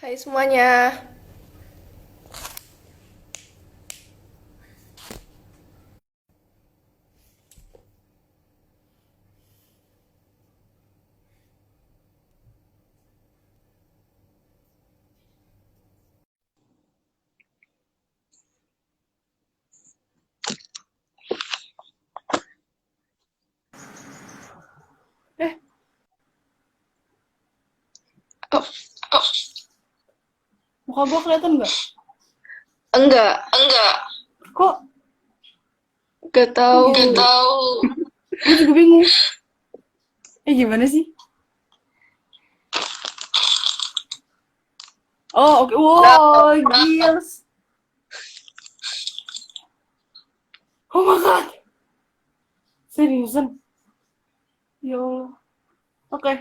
Hai semuanya. Eh, Oh, muka gua kelihatan nggak? enggak, Kok, enggak kok tahu. gitu? Gue juga bingung. Gimana sih? Oh, oke. Kenapa? Wow, gila. Oh my god. Seriusan? Ya Allah. Oke.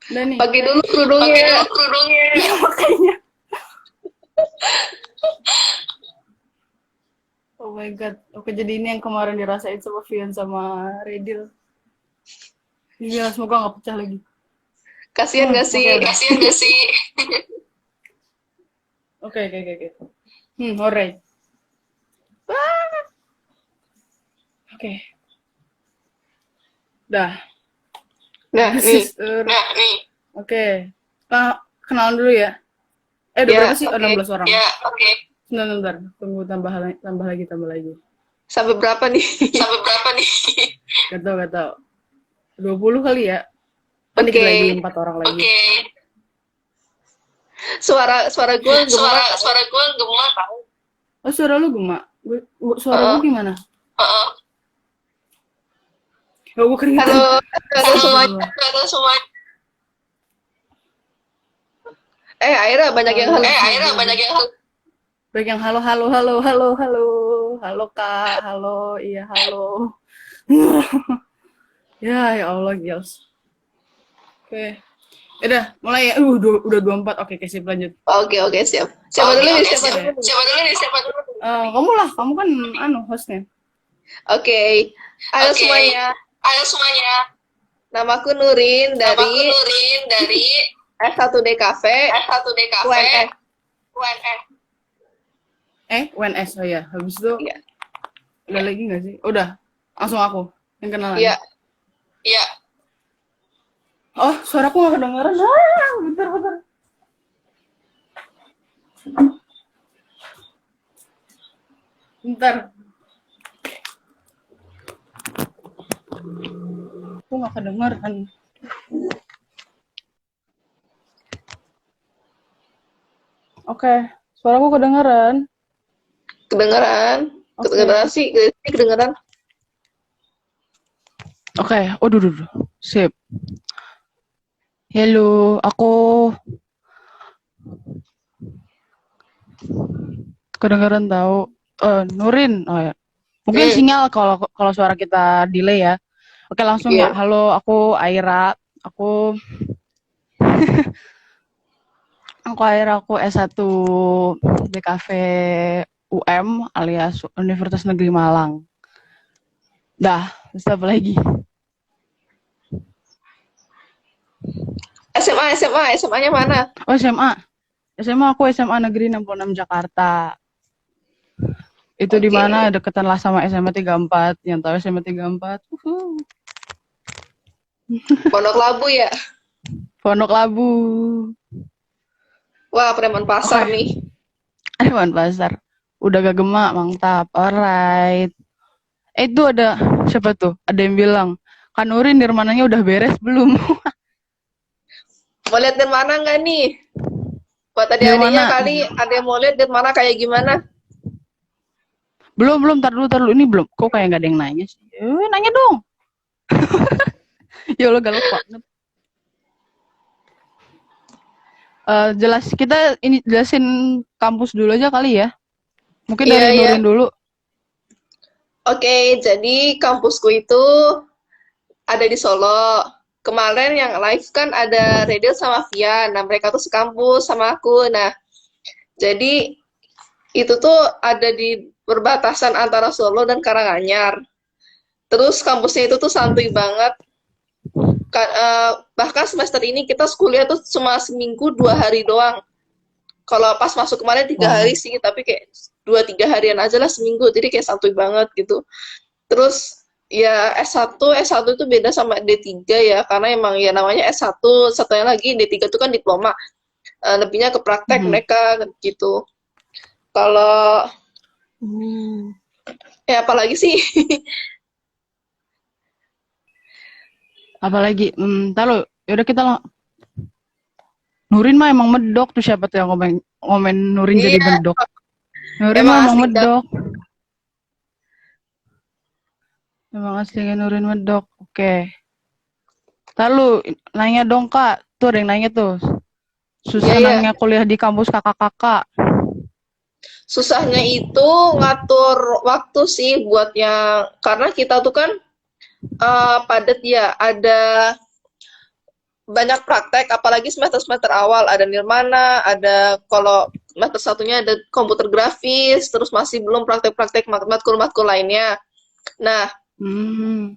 Udah nih. Pakai dulu kerudungnya. Iya makanya. Oh my god. Oke, jadi ini yang kemarin dirasain sama Vian sama Redil. Iya, semoga nggak pecah lagi. Kasihan gak Oke, sih? udah. Oke, oke, oke, oke. Alright. Oke. Dah. Nah, This nih. is Oke. Nah, kenalan dulu ya. Udah berapa Ya, sih? Oh, oke. 16 orang. Bentar, bentar. Tunggu tambah lagi, tambah lagi. Sampai berapa nih? Gak tau, gak tau. 20 kali ya. Kan dikit lagi, Oke. 4 orang lagi. Suara suara gue gemak. Oh, suara lu gemak. Suara gue Heeh. gimana? Oh, gue keringetan. Halo, halo semuanya. Astagfirullah. Aira banyak yang Halo, halo. baik yang halo, halo, halo, halo, halo. Halo, Kak. Halo, iya, halo. Ya Allah, Gils. Oke. Udah, mulai ya. Udah 24. Oke, sip, lanjut. Oke, oke, siap. Siapa dulu nih? Siapa Oke. dulu nih? Kamu lah, kamu kan hostnya. Oke. Halo semuanya. Namaku Nurin dari S1D Cafe UNS. UNS, oh ya. Habis itu, Iya. ada lagi nggak sih? Udah, langsung aku yang kenalan. Iya. Oh, suaraku nggak kedengeran. Bentar, bentar. Bentar. Aku nggak kedengeran. Oke, suaraku kedengeran. Kedengeran. Kedengeran sih. Kedengeran. Oke, duh. Sip. Halo, aku kedengeran tahu. Nurin. Oh ya. Mungkin Hmm. sinyal kalau kalau suara kita delay ya. Oke, langsung ya. Iya. Halo, aku Aira. Aku aku S1 DKV UM alias Universitas Negeri Malang. Dah, terus apa lagi? SMA-nya mana? Oh, SMA. Aku SMA Negeri 66 Jakarta. Itu di Oke. mana deketan lah sama SMA 34. Yang tahu SMA 34. Pondok Labu ya? Pondok Labu. Wah, preman pasar Oke, nih. Hewan Pasar. Udah gak gemak, mantap. Alright. Itu ada siapa tuh? Ada yang bilang, Kanurin Nirmananya udah beres belum? Mau lihat dari mana nggak nih? Buat adik-adiknya Nirmana. kali ada yang mau lihat dari mana kayak gimana? Belum, tar dulu. Ini belum. Kok kayak gak ada yang nanya sih? Nanya dong. Ya Allah, galak banget. Kita ini jelasin kampus dulu aja kali ya. Mungkin Iya, dari iya. Nurin dulu. Oke, jadi kampusku itu ada di Solo. Kemarin yang live kan ada Redel sama Vian. Nah, mereka tuh sekampus sama aku. Nah, jadi itu tuh ada di perbatasan antara Solo dan Karanganyar. Terus kampusnya itu tuh santuy banget. Bahkan semester ini kita kuliah tuh cuma seminggu 2 hari doang. Kalau pas masuk kemarin 3 hari Wow. sih, tapi kayak 2-3 harian aja lah seminggu. Jadi kayak santuy banget gitu. Terus ya S1 itu beda sama D3 ya, karena emang ya namanya S1, satunya lagi D3 itu kan diploma. Lebihnya ke praktek Mhm. mereka gitu. Kalau Hmm. ya apalagi sih. Apalagi, entar lo, yaudah kita Nurin mah emang medok tuh, siapa tuh yang ngomen ngomen Nurin jadi Iya, medok. Nurin mah emang emang asli dah. medok. Emang aslinya Nurin medok. Oke. Lalu nanya dong Kak. Tuh ada yang nanya tuh. Iya, Susah ya. nanya kuliah di kampus kakak-kakak. Susahnya itu ngatur waktu sih buat yang karena kita tuh kan padat ya, ada banyak praktek, apalagi semester-semester awal ada nirmana, ada kalau semester satunya ada komputer grafis, terus masih belum praktek-praktek matkul-matkul lainnya. Nah, Hmm.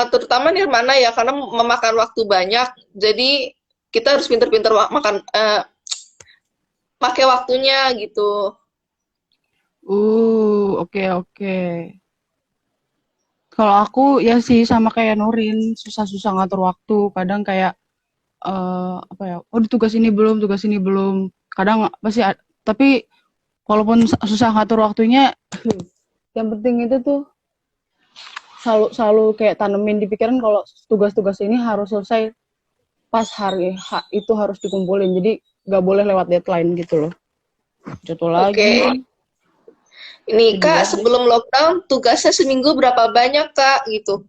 terutama nirmana ya karena memakan waktu banyak, jadi kita harus pinter-pinter pakai waktunya gitu. Oke oke. Kalau aku ya sih sama kayak Nurin, susah-susah ngatur waktu. Kadang kayak apa ya? Oh, tugas ini belum, tugas ini belum. Kadang pasti tapi walaupun susah ngatur waktunya, yang penting itu tuh selalu selalu kayak tanemin di pikiran kalau tugas-tugas ini harus selesai pas hari itu harus dikumpulin. Jadi nggak boleh lewat deadline gitu loh. Jatuh Oke, lagi, ini sedih Kak, banget deh. sebelum lockdown tugasnya seminggu berapa banyak Kak gitu?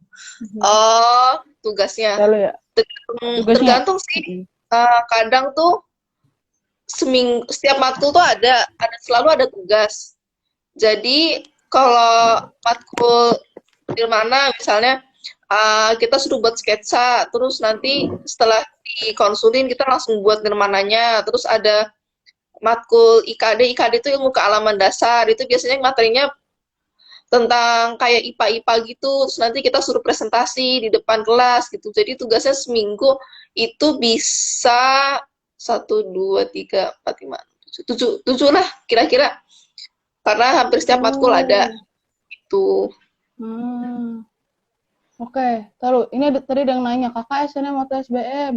Oh, tugasnya. Lalu ya, tugasnya Tergantung sih. Kadang tuh setiap matkul tuh selalu ada tugas. Jadi kalau matkul di mana misalnya kita suruh buat sketsa, terus nanti setelah dikonsulin kita langsung buat nirmananya, terus ada matkul IKD itu ilmu kealaman dasar, itu biasanya materinya tentang kayak IPA-IPA gitu, terus nanti kita suruh presentasi di depan kelas gitu. Jadi tugasnya seminggu itu bisa 1, 2, 3, 4, 5, 6, 7 lah kira-kira. Karena hampir setiap matkul ada Oh, itu. hmm. Oke. Taruh, ini tadi ada yang nanya, kakak SNM atau SBM?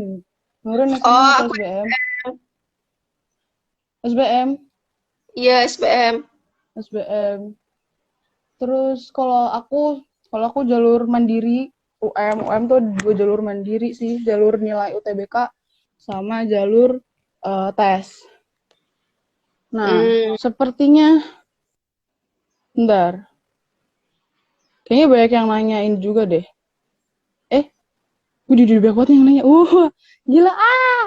Nurun SNM Oh, atau aku SBM? SBM, iya SPM. SBM. Terus kalau aku jalur mandiri, UM tuh dua jalur mandiri sih, jalur nilai UTBK sama jalur tes. Nah, Hmm, sepertinya, bentar, kayaknya banyak yang nanyain juga deh. Eh, udah banyak banget yang nanya. Gila ah.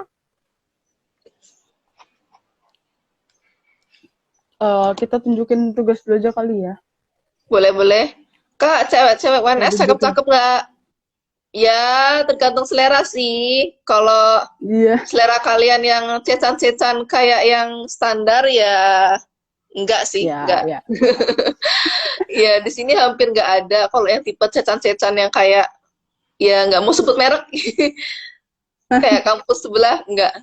Kita tunjukin tugas dulu aja kali ya. boleh-boleh. Kak, cewek-cewek Kita UNS tunjukin. cakep-cakep nggak? Ya, tergantung selera sih. Kalau Iya, selera kalian yang cecan-cecan kayak yang standar ya enggak sih, ya, enggak. ya. Ya di sini hampir nggak ada kalau yang tipe cecan-cecan yang kayak ya nggak mau sebut merek kayak kampus sebelah enggak.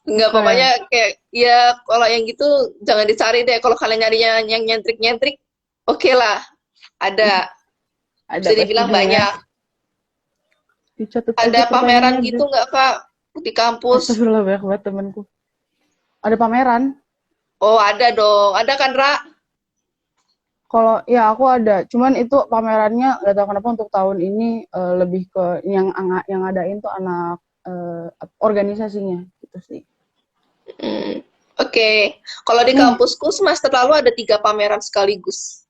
Enggak, Oke. pokoknya kayak ya kalau yang gitu jangan dicari deh. Kalau kalian nyarinya yang nyentrik-nyentrik, oke lah, ada. Ada Bisa pasti dibilang deh ya. banyak. Dicatat aja Ada pameran pertanyaannya gitu deh. nggak Kak di kampus? Astagfirullah, banyak banget temanku. Ada pameran. Oh, ada dong. Ada kan, Ra? Kalau ya aku ada, cuman itu pamerannya nggak tahu kenapa untuk tahun ini lebih ke yang ngadain tuh anak organisasinya gitu sih. Hmm, oke. Kalau di Nih, kampusku semester lalu ada 3 pameran sekaligus.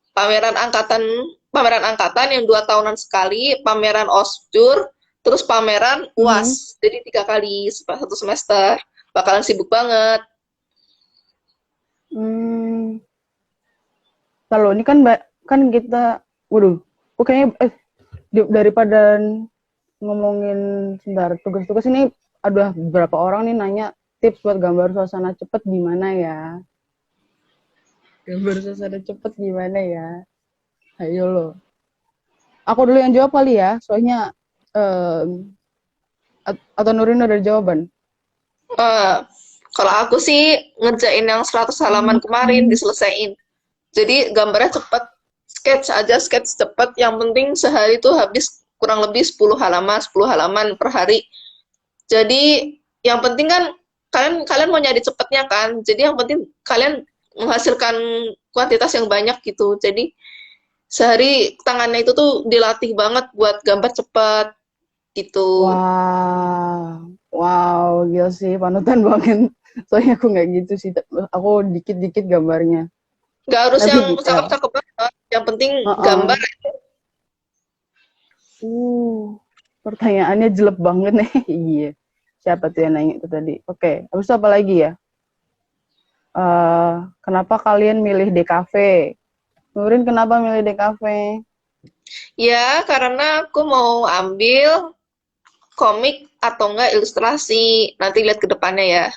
Pameran angkatan pameran angkatan yang 2 tahunan sekali, pameran osjur, terus pameran mhm. uas. Jadi 3 kali satu semester. Bakalan sibuk banget. Hmm, kalau ini kan kan kita, waduh, kayaknya daripada ngomongin sebentar tugas-tugas ini, ada beberapa orang nih nanya tips buat gambar suasana cepet gimana ya? Gambar suasana cepet gimana ya? Ayo lo. Aku dulu yang jawab kali ya, soalnya em, atau Nurin udah ada jawaban. Eh, Kalau aku sih ngerjain yang 100 halaman kemarin diselesain. Jadi gambarnya cepet, sketch aja, sketch cepet. Yang penting sehari tuh habis kurang lebih 10 halaman, 10 halaman per hari. Jadi yang penting kan kalian kalian mau nyari cepetnya kan. Jadi yang penting kalian menghasilkan kuantitas yang banyak gitu. Jadi sehari tangannya itu tuh dilatih banget buat gambar cepet gitu. Wah, wow, gila sih, panutan banget. Soalnya aku nggak gitu sih, aku dikit-dikit gambarnya. Nggak harus Tapi yang ya, cakep-cakep banget. Yang penting gambar. uh uh, pertanyaannya jelek banget nih. Iya, siapa tuh yang nanya itu tadi? Oke, habis itu apa lagi ya? Kenapa kalian milih DKV? Nurin kenapa milih DKV? Ya, karena aku mau ambil komik atau enggak ilustrasi. Nanti lihat ke depannya ya.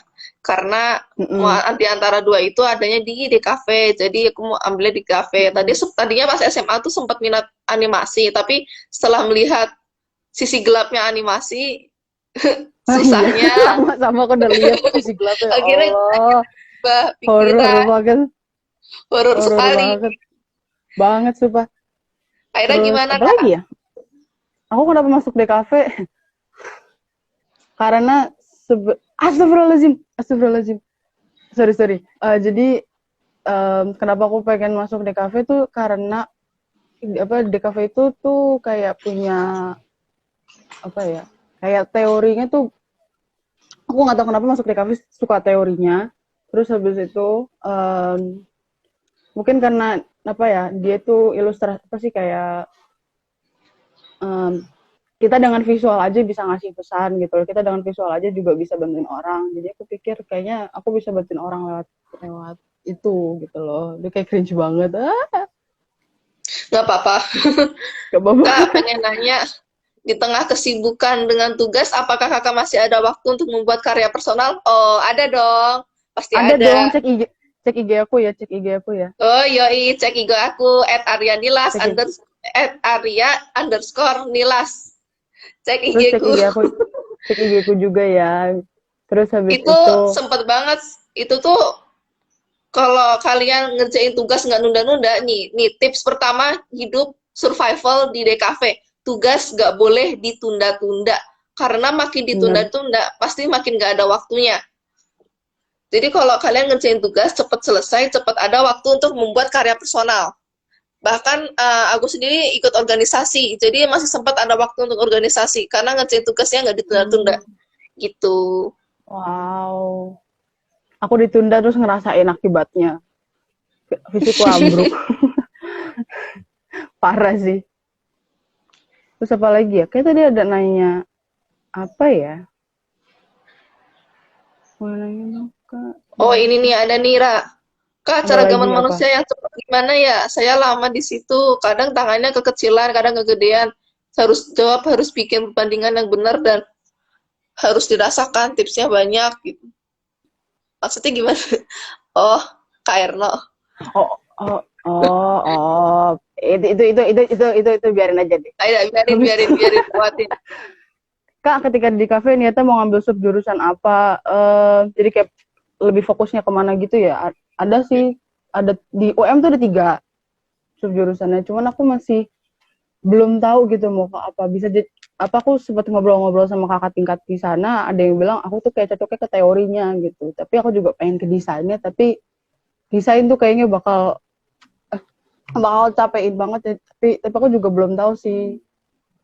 Karena Mm-mm, di antara dua itu adanya di kafe. Jadi aku mau ambilnya di kafe. mm-mm. Tadinya pas SMA tuh sempat minat animasi, tapi setelah melihat sisi gelapnya animasi, Ah iya, susahnya, sama-sama aku udah lihat sisi gelapnya. Ya akhirnya Allah, berubah horor pikiran, banget, horor horor sekali. banget, banget sumpah. Akhirnya Terus gimana, apa Kak? lagi ya? Aku kenapa masuk DKV? Karena astagfirullahaladzim, astagfirullahaladzim. Sorry, sorry. Jadi kenapa aku pengen masuk DKV tuh karena apa DKV itu tuh kayak punya apa ya? Kayak teorinya tuh aku nggak tahu kenapa masuk DKV suka teorinya. Terus habis itu mungkin karena apa ya? Dia tuh ilustrasi apa sih kayak um, kita dengan visual aja bisa ngasih pesan gitu loh. Kita dengan visual aja juga bisa bantuin orang. Jadi aku pikir kayaknya aku bisa bantuin orang lewat lewat itu gitu loh. Dia kayak cringe banget. Nggak apa-apa. Gak apa-apa. Kak, pengen nanya, di tengah kesibukan dengan tugas, apakah kakak masih ada waktu untuk membuat karya personal? Oh, ada dong. Pasti Ada dong, ada. cek IG aku ya, cek IG aku ya. Oh, yoi, cek IG aku, @aryanilas, Cek IG. @arya_nilas. Cek Terus IG ku. cek IG ku juga ya. Terus habis Itu itu sempet banget. Itu tuh, kalau kalian ngerjain tugas nggak nunda-nunda, nih tips pertama hidup survival di DKV. Tugas nggak boleh ditunda-tunda. Karena makin bener. ditunda-tunda, pasti makin nggak ada waktunya. Jadi kalau kalian ngerjain tugas, cepat selesai, cepat ada waktu untuk membuat karya personal. Bahkan aku sendiri ikut organisasi, jadi masih sempat ada waktu untuk organisasi, karena ngerjain tugasnya nggak ditunda-tunda. Hmm, Gitu. wow. Aku ditunda terus ngerasain akibatnya. Fisikku ambruk. Parah sih. Terus apa lagi ya? Kayak tadi ada nanya apa ya? Mau nanya dong, Kak. Oh, Gimana ini sih? nih ada Nira. Kak, Ada cara lagi gaman apa? manusia yang cepat gimana ya? Saya lama di situ, kadang tangannya kekecilan, kadang kegedean. Harus jawab, harus bikin perbandingan yang benar dan harus dirasakan. Tipsnya banyak gitu. Maksudnya gimana? Oh, Kak Erno. Oh, oh, oh, oh. Itu biarin aja deh. Ayo, biarin, Habis biarin, itu, biarin, kuatin. Kak, ketika di kafe niatnya mau ngambil sub jurusan apa? Jadi kayak lebih fokusnya kemana gitu ya? Ada sih, ada di UM tuh ada 3 sub jurusannya. Cuman aku masih belum tahu gitu mau ke apa. Bisa jadi apa aku sempat ngobrol-ngobrol sama kakak tingkat di sana, ada yang bilang aku tuh kayak cocoknya ke teorinya gitu. Tapi aku juga pengen ke desainnya, tapi desain tuh kayaknya bakal capein banget ya. Tapi aku juga belum tahu sih.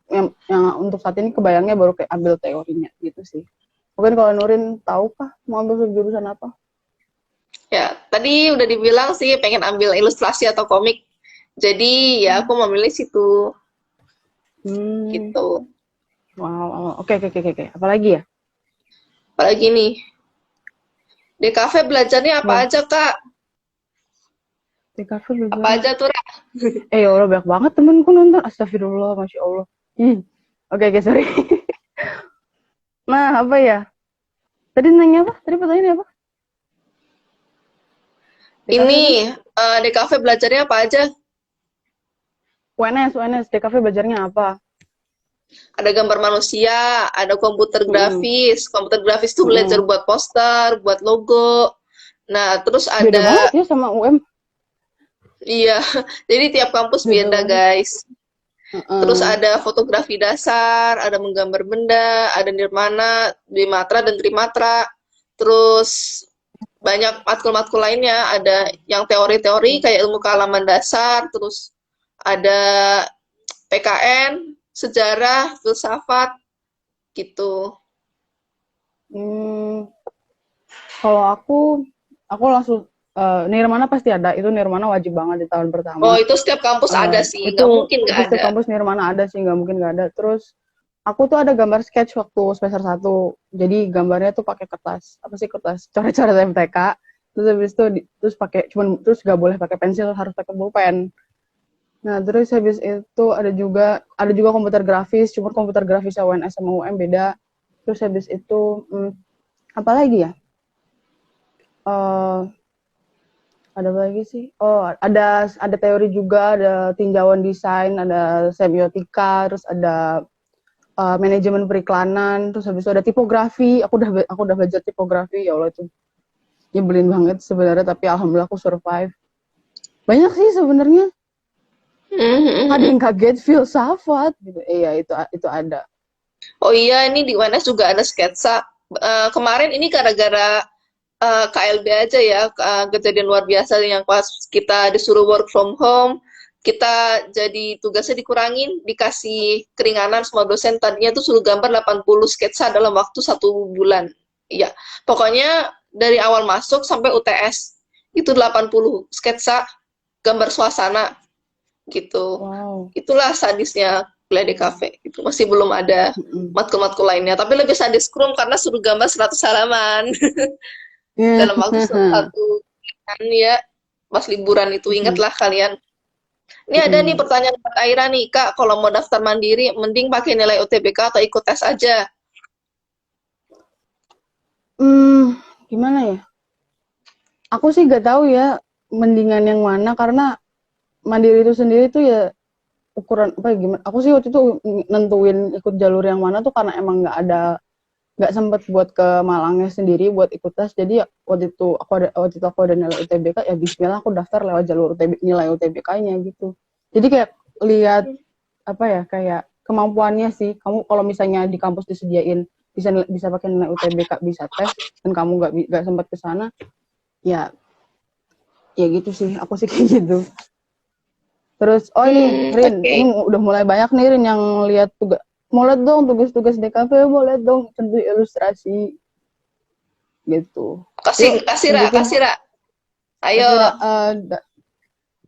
Yang untuk saat ini kebayangnya baru kayak ambil teorinya gitu sih. Mungkin kalau Nurin tahu kah mau ambil jurusan apa? Ya, tadi udah dibilang sih pengen ambil ilustrasi atau komik. Jadi ya aku memilih situ Hmm, gitu. wow, wow. Oke, oke, oke, oke. Apalagi ya? Apalagi nih, di kafe belajarnya apa Wah, aja, Kak? di kafe Apa belajarnya. aja tuh, Ra? Ya Allah, banyak banget temenku nonton. Astagfirullah, Masya Allah. Oke, oke, sorry. Nah, apa ya? Tadi nanya apa? Tadi pertanyaannya apa? Di kafe Ini apa? di kafe belajarnya apa aja? UNS, DKV belajarnya apa? Ada gambar manusia, ada komputer Mm-mm. grafis. Komputer grafis tuh belajar Mm-mm. buat poster, buat logo. Nah, terus Beda banget ada, ya sama UM. iya, jadi tiap kampus Beda beda, banget. guys. Terus Heeh. ada fotografi dasar, ada menggambar benda, ada nirmana, bimatra, dan trimatra. Terus banyak matkul-matkul lainnya, ada yang teori-teori kayak ilmu kealaman dasar, terus ada PKN, sejarah, filsafat, gitu. Hmm, kalau aku langsung Nirmana pasti ada. Itu Nirmana wajib banget di tahun Oh, pertama. itu setiap kampus ada sih, Itu nggak mungkin nggak itu setiap ada. kampus Nirmana ada sih, nggak mungkin nggak ada. Terus aku tuh ada gambar sketch waktu semester 1. Jadi gambarnya tuh pakai kertas, apa sih kertas? Coret-coret MTK. Terus habis itu terus pakai cuman terus nggak boleh pakai pensil, harus pakai pulpen. Nah, terus habis itu ada juga komputer grafis, cuma komputer grafis UNS sama UM beda. Terus habis itu apa lagi ya? Eh ada apa lagi sih? Oh, ada teori juga, ada tinjauan desain, ada semiotika, terus ada manajemen periklanan, terus habis itu ada tipografi. Aku udah belajar tipografi, ya Allah itu nyebelin banget sebenarnya, tapi alhamdulillah aku survive. Banyak sih sebenarnya. Ada yang kaget filsafat gitu. Iya, itu ada. Oh iya, ini di UNS juga ada sketsa. Kemarin ini gara-gara KLB aja ya, kejadian luar biasa yang pas kita disuruh work from home, kita jadi tugasnya dikurangin, dikasih keringanan sama dosen. Tadinya tuh suruh gambar 80 sketsa dalam waktu 1 bulan. Iya, pokoknya dari awal masuk sampai UTS itu 80 sketsa gambar suasana gitu. Wow. Itulah sadisnya kuliah di kafe. Itu masih belum ada Mm-mm. matkul-matkul lainnya, tapi lebih sadis Scrum karena suruh gambar 100 halaman Yeah. dalam waktu satu bulan ya. Pas liburan itu ingatlah kalian. Ini ada nih Mm-mm. pertanyaan buat Aira nih, Kak, kalau mau daftar mandiri mending pakai nilai UTBK atau ikut tes aja? Gimana ya? Aku sih gak tahu ya mendingan yang mana, karena mandiri itu sendiri tuh ya ukuran apa ya, gimana? Aku sih waktu itu nentuin ikut jalur yang mana tuh karena emang nggak sempet buat ke Malangnya sendiri buat ikut tes. Jadi ya, waktu itu aku ada nilai UTBK, ya Bismillah aku daftar lewat jalur nilai UTBK-nya gitu. Jadi kayak lihat apa ya, kayak kemampuannya sih. Kamu kalau misalnya di kampus disediain bisa bisa pakai nilai UTBK, bisa tes, dan kamu nggak sempat ke sana, ya ya gitu sih, aku sih kayak gitu. Terus oh ini Rin, Oke. ini udah mulai banyak nih Rin yang lihat tugas. Mau lihat dong tugas-tugas DKV, mau lihat dong tentu ilustrasi gitu. Kasih Yuk kasih Ra, tunjukin. kasih Ra. Ayo.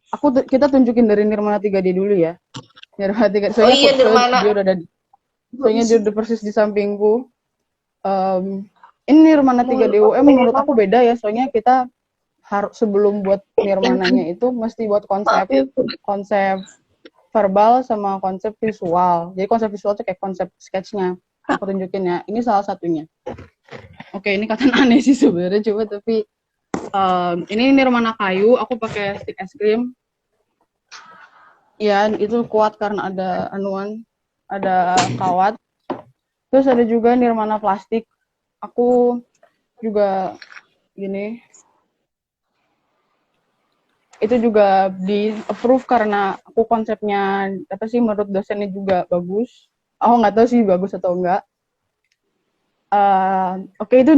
Kasih kita tunjukin dari Nirmana 3D dulu ya. Nirmana 3, Oh soalnya iya, soalnya Nirmana. dia udah ada, soalnya dia udah persis di sampingku. Em, ini Nirmana 3D UM menurut aku beda ya, soalnya kita harus sebelum buat Nirmananya itu mesti buat Maaf konsep ya. konsep verbal sama konsep visual. Jadi konsep visual itu kayak konsep sketchnya. Aku tunjukin ya. Ini salah satunya. Oke, ini kata aneh sih sebenarnya, coba tapi ini nirmana kayu. Aku pakai stick es krim. Ya, itu kuat karena ada ada kawat. Terus ada juga nirmana plastik. Aku juga gini. Itu juga di approve karena aku konsepnya apa sih, menurut dosennya juga bagus. Aku nggak tahu sih bagus atau enggak. Oke, itu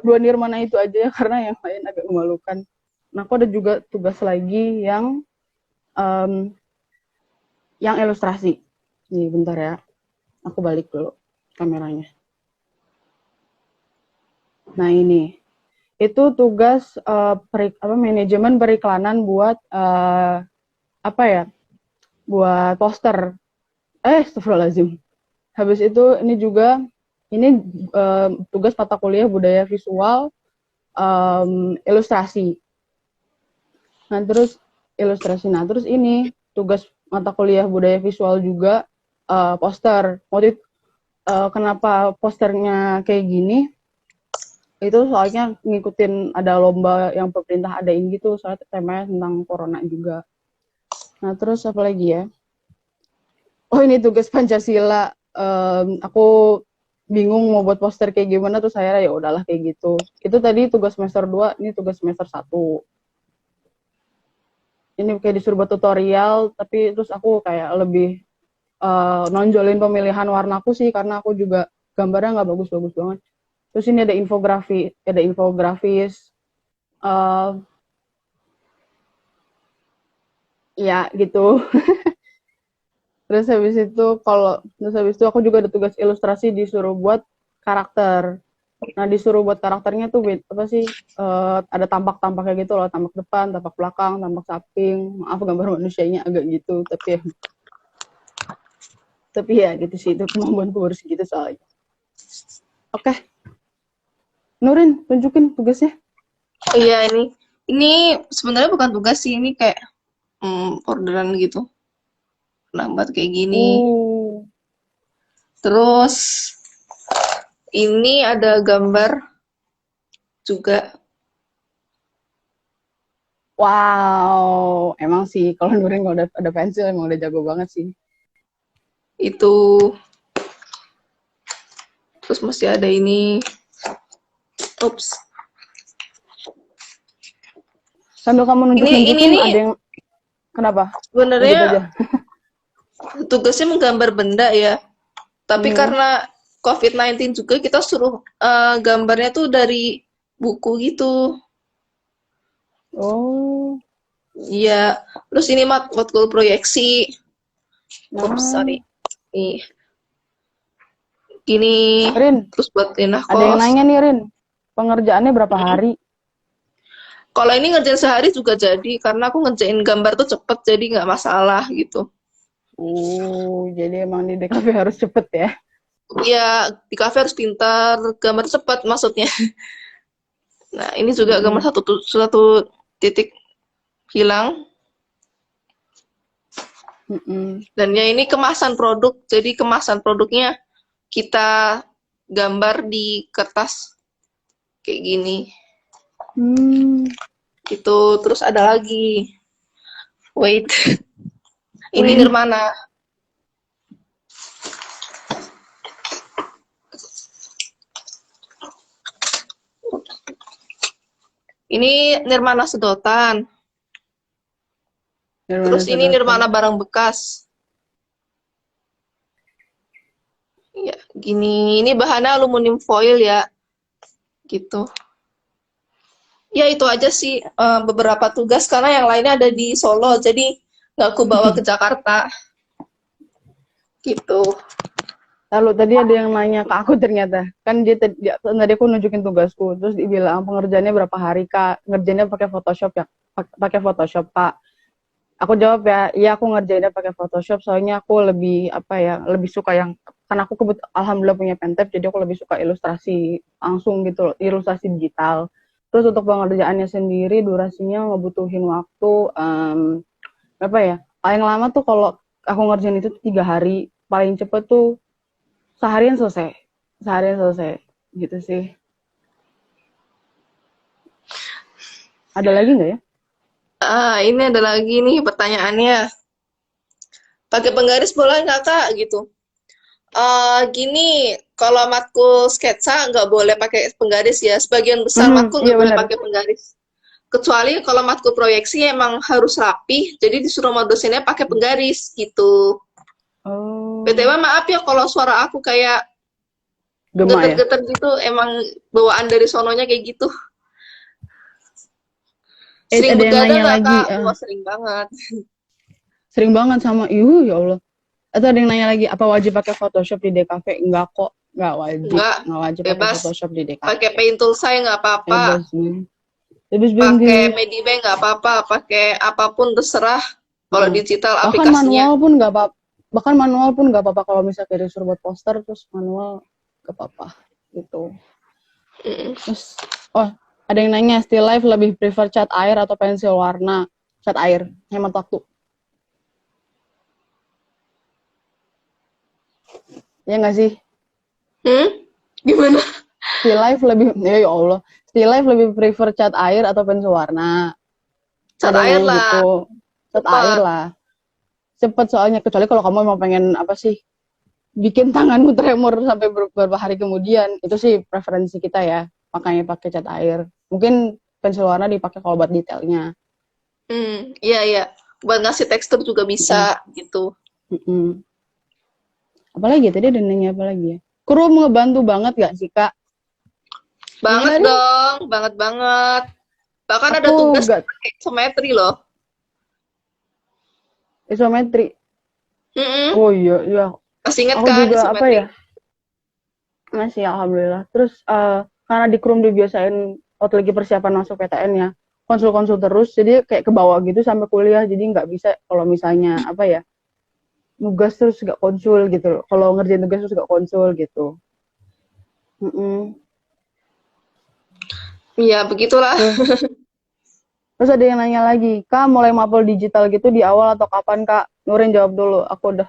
dua nirmana itu aja ya, karena yang lain agak memalukan. Nah, aku ada juga tugas lagi um, yang ilustrasi. Nih, bentar ya. Aku balik dulu kameranya. Nah, ini. Itu tugas manajemen periklanan buat apa ya? Buat poster. Astagfirullahaladzim. Habis itu ini tugas mata kuliah budaya visual ilustrasi. Nah, terus ilustrasi. Nah, terus ini tugas mata kuliah budaya visual juga poster. Kenapa posternya kayak gini? Itu soalnya ngikutin ada lomba yang pemerintah adain gitu, soalnya temanya tentang corona juga. Nah, terus apa lagi ya? oh ini tugas Pancasila. Aku bingung mau buat poster kayak gimana, terus saya ya udahlah kayak gitu. Itu tadi tugas semester 2, ini tugas semester 1. Ini kayak disuruh buat tutorial, tapi terus aku kayak lebih nonjolin pemilihan warnaku sih, karena aku juga gambarnya nggak bagus-bagus banget. Terus ini ada infografis, eh ya gitu. Terus habis itu aku juga ada tugas ilustrasi, disuruh buat karakter. Nah, disuruh buat karakternya tuh apa sih? Ada tampak-tampaknya gitu loh, tampak depan, tampak belakang, tampak samping. Maaf gambar manusianya agak gitu, tapi ya gitu sih, itu kemampuanku harus gitu soalnya. Oke, Nurin, tunjukin tugasnya. Oh iya, ini sebenarnya bukan tugas sih, ini kayak orderan gitu. Lambat kayak gini. Uh, Terus ini ada gambar juga. wow, emang sih kalau Nurin kalau ada pensil emang udah jago banget sih. Itu terus masih ada ini. Ups. Sambil kamu Ini nunjukin, nih ada yang kenapa? Lanjut aja. sebenarnya tugasnya menggambar benda ya. Tapi karena COVID-19 juga kita suruh gambarnya tuh dari buku gitu. Oh, Iya. Terus ini matkul proyeksi. nah, Oops, sorry. Nih. Gini. Rin, Terus buat linah ada yang kos. nanya nih Rin, pengerjaannya berapa hari? Kalau ini ngerjain sehari juga jadi, karena aku ngerjain gambar tuh cepet, jadi nggak masalah gitu. Jadi emang di DKV harus cepet ya? Ya, di kafe harus pintar, gambar cepat maksudnya. Nah, ini juga gambar satu titik hilang. Dan ya ini kemasan produk, jadi kemasan produknya kita gambar di kertas kayak gini. Itu terus ada lagi. Wait. Ini Nirmana. Ini Nirmana sedotan. Terus ini Nirmana barang bekas. Ya, gini. Ini bahannya aluminium foil ya. Gitu. Ya itu aja sih beberapa tugas karena yang lainnya ada di Solo, jadi nggak aku bawa ke Jakarta. Gitu. Lalu tadi ada yang nanya ke aku ternyata. Kan tadi aku nunjukin tugasku, terus dia bilang pengerjaannya berapa hari Kak? Ngerjainnya pakai Photoshop ya? Pakai Photoshop Kak. Aku jawab ya, iya aku ngerjainnya pakai Photoshop soalnya aku lebih suka yang karena aku alhamdulillah punya Pentab, jadi aku lebih suka ilustrasi langsung gitu loh, ilustrasi digital. Terus untuk pengerjaannya sendiri durasinya ngebutuhin waktu paling lama tuh kalau aku ngerjain itu 3 hari, paling cepet tuh seharian selesai gitu sih. Ada lagi nggak ya? Ini ada lagi nih pertanyaannya. Pakai penggaris boleh nggak Kak? Gitu. Gini, kalau matkul sketsa nggak boleh pakai penggaris ya. Sebagian besar matkul nggak boleh pakai penggaris. Kecuali kalau matkul proyeksi emang harus rapi, jadi disuruh sama dosennya pakai penggaris gitu. BTW maaf ya kalau suara aku kayak geter-geter gitu, emang bawaan dari sononya kayak gitu. Sering begadang nggak Kak? Wah, sering banget. Sering banget sama, ya Allah. Atau ada yang nanya lagi, apa wajib pakai Photoshop di DKV? Enggak kok, nggak wajib pakai Photoshop di DKV. Pakai Paint Tool saya nggak apa-apa. Pakai Medibank nggak apa-apa, pakai apapun terserah. Kalau digital aplikasinya. Bahkan manual pun nggak apa-apa kalau misalnya disuruh buat poster terus manual nggak apa-apa gitu. Terus, ada yang nanya still life lebih prefer cat air atau pensil warna? Cat air, hemat waktu. Ya nggak sih? Gimana? Still life ya Allah. Still life lebih prefer cat air atau pensil warna? Cat air lah. Gitu. Cat air lah. cepet soalnya, kecuali kalau kamu emang pengen apa sih, bikin tanganmu tremor sampai beberapa hari kemudian, itu sih preferensi kita ya, makanya pakai cat air. Mungkin pensil warna dipakai kalau buat detailnya. Iya, iya. Buat ngasih tekstur juga Mm-mm, bisa gitu. mm-mm. Apalagi tadi ada nanya apa lagi ya? Krum ngebantu banget gak sih Kak? Banget Gimana deh? dong, banget banget. Bahkan ada Aku tugas gak pakai isometri loh. isometri. Mm-mm. Oh iya, iya. Masih inget Aku kan juga apa isometri? ya? Masih alhamdulillah. Terus karena di krum dibiasain waktu lagi persiapan masuk PTN ya, konsul-konsul terus, jadi kayak ke bawah gitu sampai kuliah. Jadi nggak bisa kalau misalnya apa ya, nugas terus nggak konsul gitu loh. Kalau ngerjain tugas terus nggak konsul gitu. Mm-mm. Iya, begitulah. Terus, terus ada yang nanya lagi, Kak mulai mapel digital gitu di awal atau kapan Kak? Nurin jawab dulu, aku udah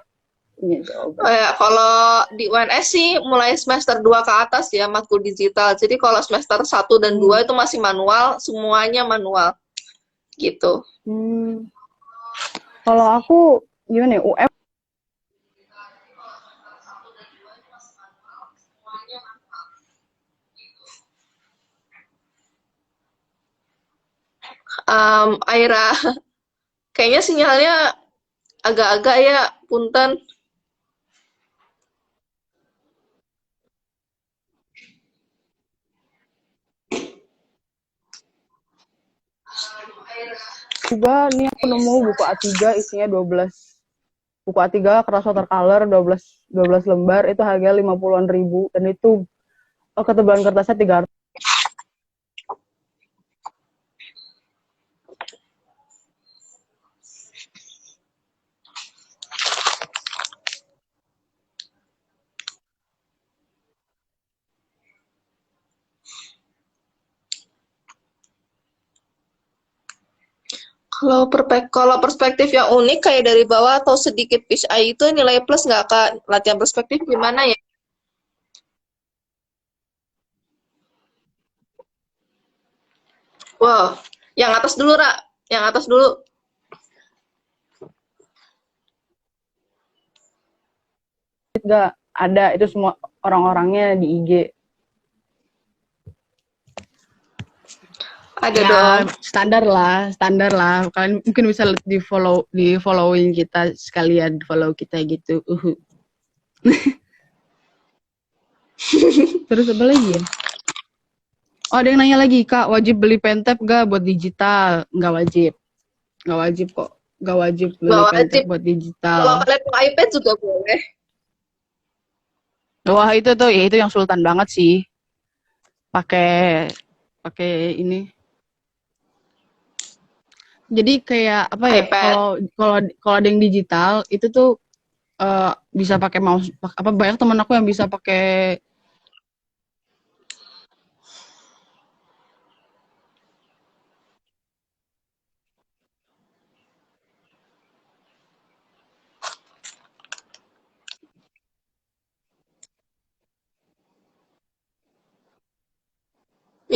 punya jawaban. Kalau di UNS sih mulai semester 2 ke atas ya matkul digital. Jadi kalau semester 1 dan 2 Hmm. itu masih manual, semuanya manual gitu. Hmm. Kalau aku gimana ya, UM Aira, kayaknya sinyalnya agak-agak ya, punten. juga nih aku nemu buku A3 isinya 12 buku A3 keras watercolor 12 lembar itu harganya 50-an ribu dan itu ketebalan kertasnya 300. Kalau perspektif yang unik kayak dari bawah atau sedikit fish eye itu nilai plus nggak Kak? Latihan perspektif gimana ya? Wow, yang atas dulu, Ra. Yang atas dulu. Gak ada itu semua orang-orangnya di IG. Ada Ya dong. standar lah kalian mungkin bisa di following kita sekalian follow kita gitu. Terus apa lagi ya? Oh ada yang nanya lagi Kak, wajib beli pentap gak buat digital? Nggak wajib kok, nggak wajib beli Bawa pentap aja. buat Kalau digital. kalian mau iPad juga boleh. Wah itu tuh ya itu yang sultan banget sih, pakai pakai ini. Jadi kayak apa ya? iPad. Kalau kalau kalau ada yang digital itu tuh bisa pakai mouse. Apa banyak teman aku yang bisa pakai.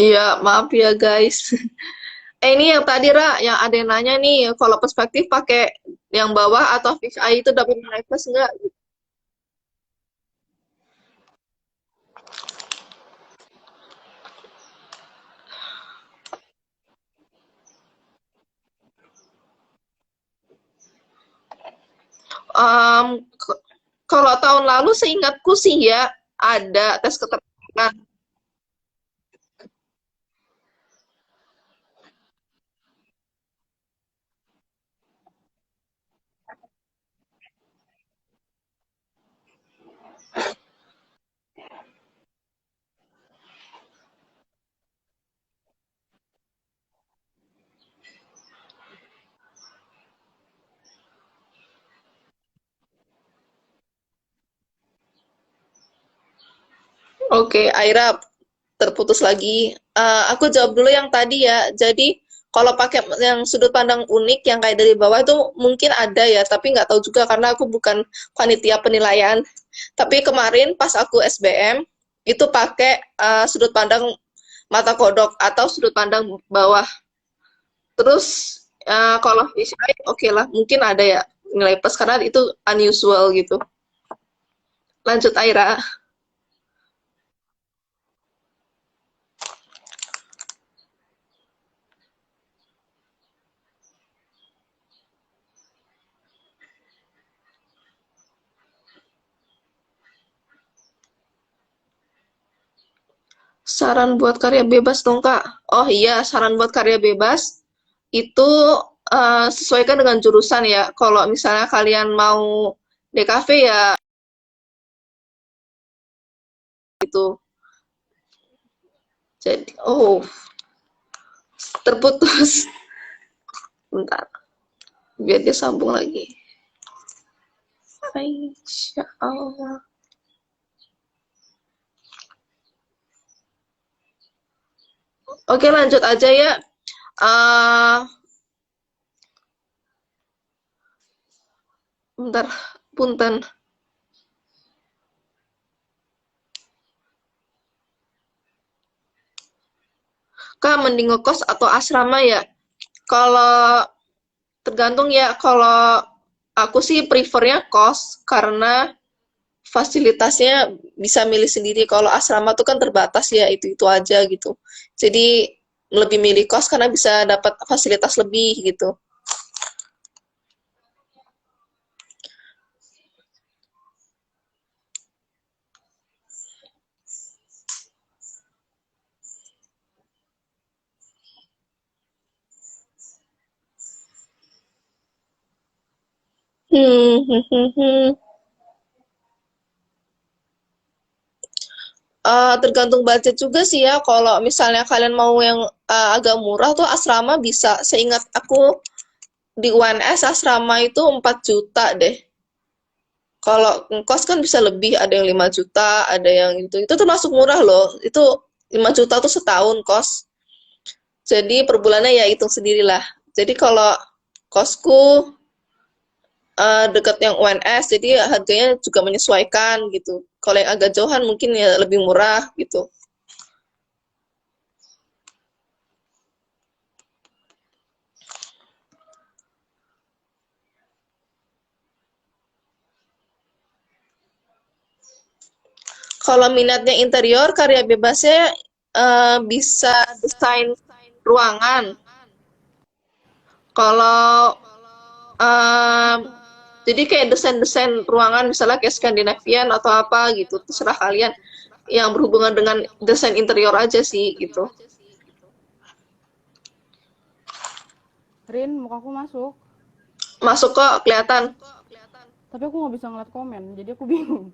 Iya, maaf ya guys. Ini yang tadi Ra, yang ada yang nanya nih, kalau perspektif pakai yang bawah atau fish eye itu dapat nilai plus nggak? Em, k- Kalau tahun lalu seingatku sih ya ada tes keterampilan. Oke, Aira terputus lagi. Aku jawab dulu yang tadi ya. Jadi kalau pakai yang sudut pandang unik yang kayak dari bawah itu mungkin ada ya, tapi nggak tahu juga karena aku bukan panitia penilaian. Tapi kemarin pas aku SBM itu pakai sudut pandang mata kodok atau sudut pandang bawah. Terus kalau fish eye, oke lah, mungkin ada ya. nilai plus karena itu unusual gitu. Lanjut Aira. Saran buat karya bebas dong, Kak. Oh iya, saran buat karya bebas itu sesuaikan dengan jurusan ya. Kalau misalnya kalian mau DKV ya gitu. Jadi, oh, terputus. Bentar, biar dia sambung lagi. Insya Allah. Oke, lanjut aja ya. Uh, bentar, punten. Kak, mending ngekos atau asrama ya? Kalau tergantung ya, kalau aku sih prefernya kos karena fasilitasnya bisa milih sendiri. Kalau asrama tuh kan terbatas ya, itu aja gitu. Jadi lebih milih kos karena bisa dapat fasilitas lebih gitu. Hmm, hmm, hmm, hmm. Tergantung budget juga sih ya. Kalau misalnya kalian mau yang agak murah tuh asrama bisa. Seingat aku di UNS asrama itu 4 juta deh. Kalau kos kan bisa lebih, ada yang 5 juta, ada yang itu. Itu termasuk murah loh. Itu 5 juta tuh setahun kos. Jadi per bulannya ya hitung sendirilah. Jadi kalau kosku dekat yang UNS, jadi harganya juga menyesuaikan gitu. Kalau yang agak jauhan mungkin ya lebih murah gitu. Kalau minatnya interior, karya bebasnya bisa desain ruangan. Kalau um, jadi kayak desain-desain ruangan misalnya kayak Skandinavian atau apa gitu, terserah kalian. Yang berhubungan dengan desain interior aja sih gitu. Rin, mukaku masuk. Masuk kok kelihatan. Tapi aku nggak bisa ngeliat komen, jadi aku bingung.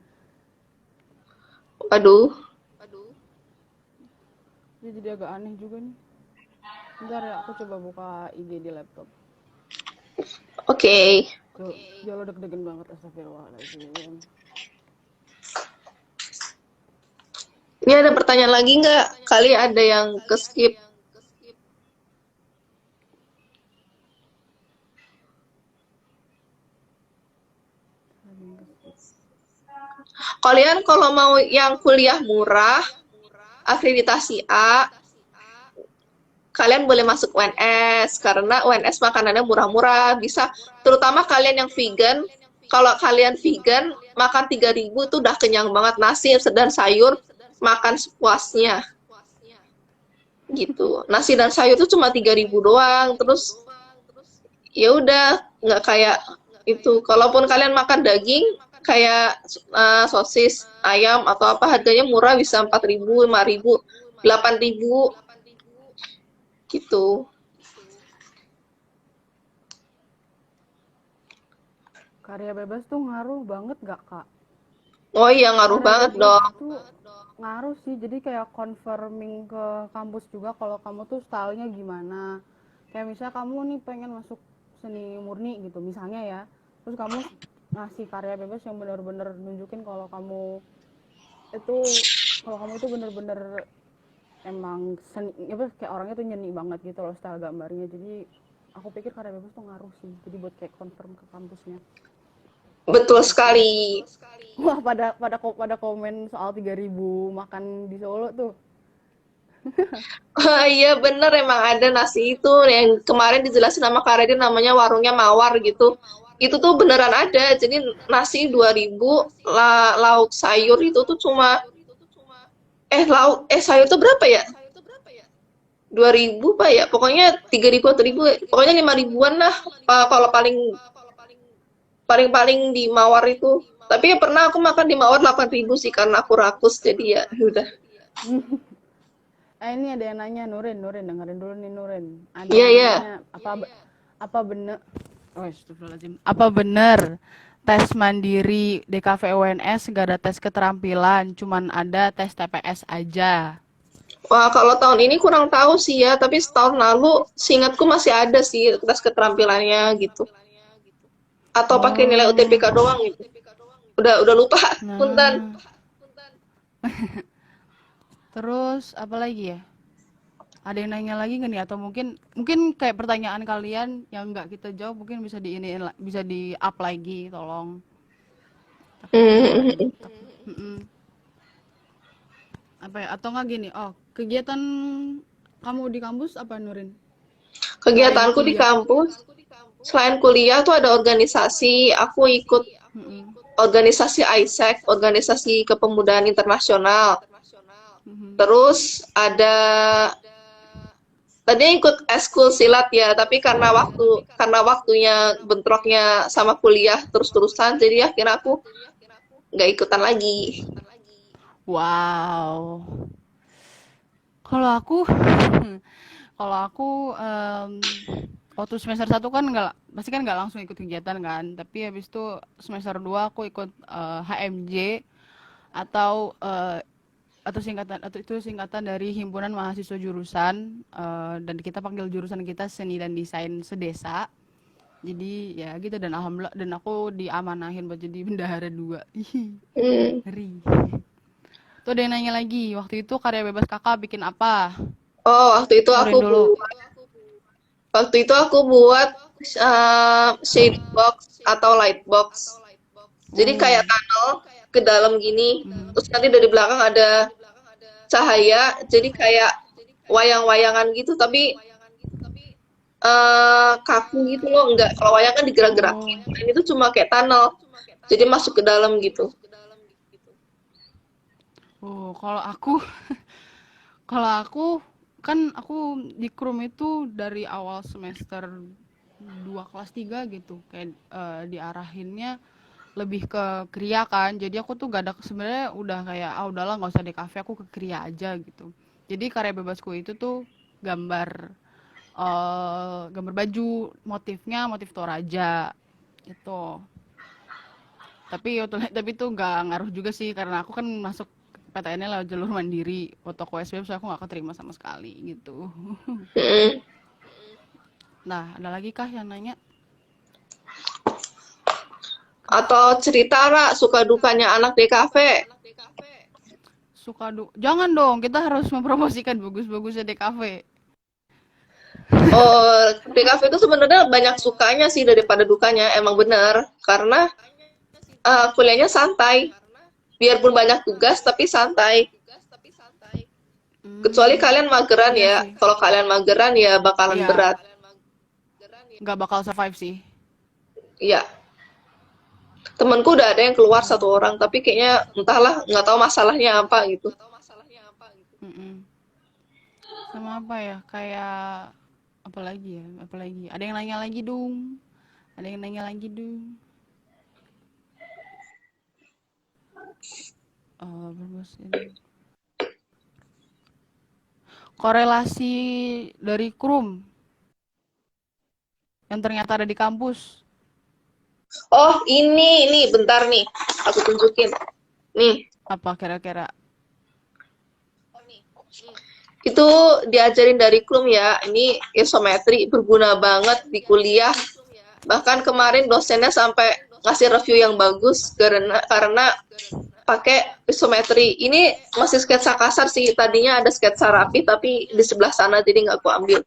Waduh. Jadi agak aneh juga nih. Bentar ya, aku coba buka IG di laptop. Oke. Tuh, ya lo deg-degan banget, astagfirullahaladzim. Ini ada pertanyaan lagi nggak? Kali ada yang ke skip. Kalian kalau mau yang kuliah murah, akreditasi A, kalian boleh masuk UNS karena UNS makanannya murah-murah, bisa terutama kalian yang vegan. Kalau kalian vegan, makan 3.000 tuh udah kenyang banget, nasi dan sayur makan sepuasnya gitu. Nasi dan sayur tuh cuma 3.000 doang. Terus ya udah nggak kayak itu. Kalaupun kalian makan daging kayak sosis, ayam atau apa harganya murah bisa 4.000, 5.000, 8.000 gitu. Karya bebas tuh ngaruh banget gak, Kak? Oh iya ngaruh Karya banget bebas dong. tuh ngaruh sih, jadi kayak confirming ke kampus juga kalau kamu tuh stylenya gimana. Kayak misalnya kamu nih pengen masuk seni murni gitu misalnya ya, terus kamu ngasih karya bebas yang bener-bener nunjukin kalau kamu itu, kalau kamu itu bener-bener emang seni, apa kayak orangnya tuh nyeni banget gitu loh style gambarnya. Jadi aku pikir karya bebas tuh ngaruh sih, jadi buat kayak confirm ke kampusnya Betul gitu. sekali. Wah, pada komen soal 3.000 makan di Solo tuh. Wah, iya bener emang ada nasi itu yang kemarin dijelasin sama Kak Radin namanya warungnya Mawar gitu. itu tuh beneran ada. Jadi nasi 2.000, lauk sayur itu tuh cuma sayur tuh berapa ya? 2.000 Pak ya? Pokoknya 3.000 atau 1.000, pokoknya 5.000-an lah. Kalau paling paling paling di Mawar itu. Tapi ya pernah aku makan di Mawar 8.000 sih karena aku rakus jadi ya udah. Ini ada yang nanya, Nurin, dengerin dulu nih Nurin. Ada Iya yang ya. nanya, apa bener? Oh, astagfirullahaladzim. Apa bener tes mandiri DKV UNS gak ada tes keterampilan, cuman ada tes TPS aja? Wah, kalau tahun ini kurang tahu sih ya, tapi setahun lalu seingatku masih ada sih tes keterampilannya gitu. Atau pakai nilai Oh, UTBK doang gitu. Udah lupa, punten. nah. Terus apa lagi ya? Ada yang nanya lagi nggak nih? Atau mungkin kayak pertanyaan kalian yang nggak kita jawab mungkin bisa bisa di up lagi, tolong. Hmm. Mm-mm. Apa ya? Atau nggak gini? Oh, kegiatan kamu di kampus apa, Nurin? Selain Kegiatanku di kuliah. kampus, selain kuliah tuh ada organisasi, aku ikut Mm-mm. organisasi ISEC, organisasi kepemudaan internasional. Mhm. Terus ada tadinya ikut eskul silat ya, tapi karena waktunya bentroknya sama kuliah terus-terusan, jadi akhirnya aku nggak ikutan lagi. Wow. Kalau aku, kalau aku waktu semester satu kan pasti kan nggak langsung ikut kegiatan kan. Tapi habis itu semester 2 aku ikut HMJ atau atau itu singkatan dari Himpunan Mahasiswa Jurusan, dan kita panggil jurusan kita Seni dan Desain Sedesa. Jadi ya gitu, dan alhamdulillah, dan aku diamanahin buat jadi bendahara 2. Ih, Hmm. ngeri. Tuh ada yang nanya lagi, waktu itu karya bebas kakak bikin apa? Oh, Nurin dulu. waktu itu aku buat shade box atau light box. Jadi kayak Oh. tunnel ke dalam gini, Mhm. terus nanti dari belakang ada cahaya, jadi kayak wayang-wayangan gitu, tapi kaku gitu loh, enggak. Kalau wayang kan digerak-gerakin. Oh. Nah, ini tuh cuma kayak tunnel, jadi masuk ke dalam gitu. Oh, kalau aku kan aku di Krum itu dari awal semester 2 kelas 3 gitu. Kayak diarahinnya lebih ke kriya kan. Jadi aku tuh gak ada, sebenarnya udah kayak udahlah nggak usah di kafe, aku ke kriya aja gitu. Jadi karya bebasku itu tuh gambar gambar baju, motifnya motif Toraja gitu. Tapi itu nggak ngaruh juga sih karena aku kan masuk PTN-nya lewat jalur mandiri. Waktu aku SBM so aku nggak keterima sama sekali gitu. Mm-mm. Nah, ada lagi kah yang nanya? Atau cerita Ra, suka dukanya anak di kafe. Jangan dong, kita harus mempromosikan bagus-bagusnya DKV. Oh, di kafe itu sebenarnya banyak sukanya sih daripada dukanya, emang bener. Karena kuliahnya santai, biarpun banyak tugas tapi santai. Kecuali Hmm, kalian mageran iya ya, sih. kalau kalian mageran ya bakalan Iya, berat. nggak bakal survive sih. Iya, temanku udah ada yang keluar satu orang, tapi kayaknya entahlah, nggak tahu masalahnya apa gitu. Mm-mm. Sama apa ya? Kayak apa lagi ya? Apa lagi? Ada yang nanya lagi dong. Ada yang nanya lagi dong. Berbos ini. Korelasi dari Krum yang ternyata ada di kampus. Oh, ini bentar nih, aku tunjukin. Nih, Apa kira-kira? itu diajarin dari Klum ya. Ini isometri berguna banget di kuliah. Bahkan kemarin dosennya sampai ngasih review yang bagus karena pakai isometri. Ini masih sketsa kasar sih. Tadinya ada sketsa rapi tapi di sebelah sana jadi nggak aku ambil.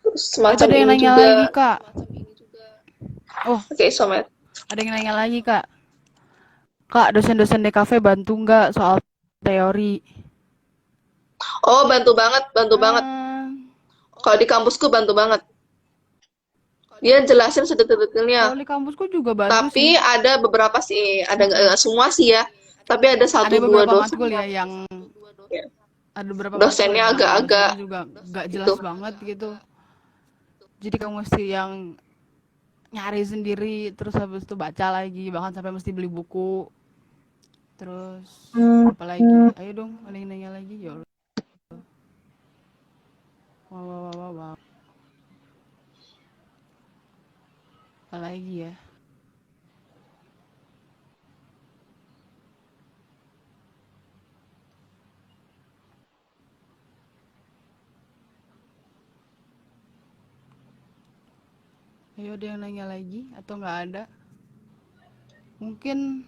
Terus Itu semacam ada yang ini nanya juga lagi, Kak. Oh, pakai isometri. ada yang nanya lagi, Kak. Kak, dosen-dosen DKV bantu nggak soal teori? Oh, bantu banget, bantu banget. Hmm, Kalau di kampusku bantu banget. Dia jelasin sedetail-detailnya. Kalau di kampusku juga bagus Tapi sih. ada beberapa sih, ada nggak semua sih ya. Tapi ada Ada satu dua beberapa dosen matkul ya yang yang ya, ada beberapa matkul dosennya yang agak-agak dosennya juga gak itu. jelas banget gitu. Jadi kamu mesti yang nyari sendiri, terus habis itu baca lagi, bahkan sampai mesti beli buku. Terus apalagi? Ayo dong, ada yang nanya lagi. Ya Allah. Wow, wow, wow, wow, wow. Apalagi ya? Ayo, ada yang nanya lagi atau nggak ada? Mungkin.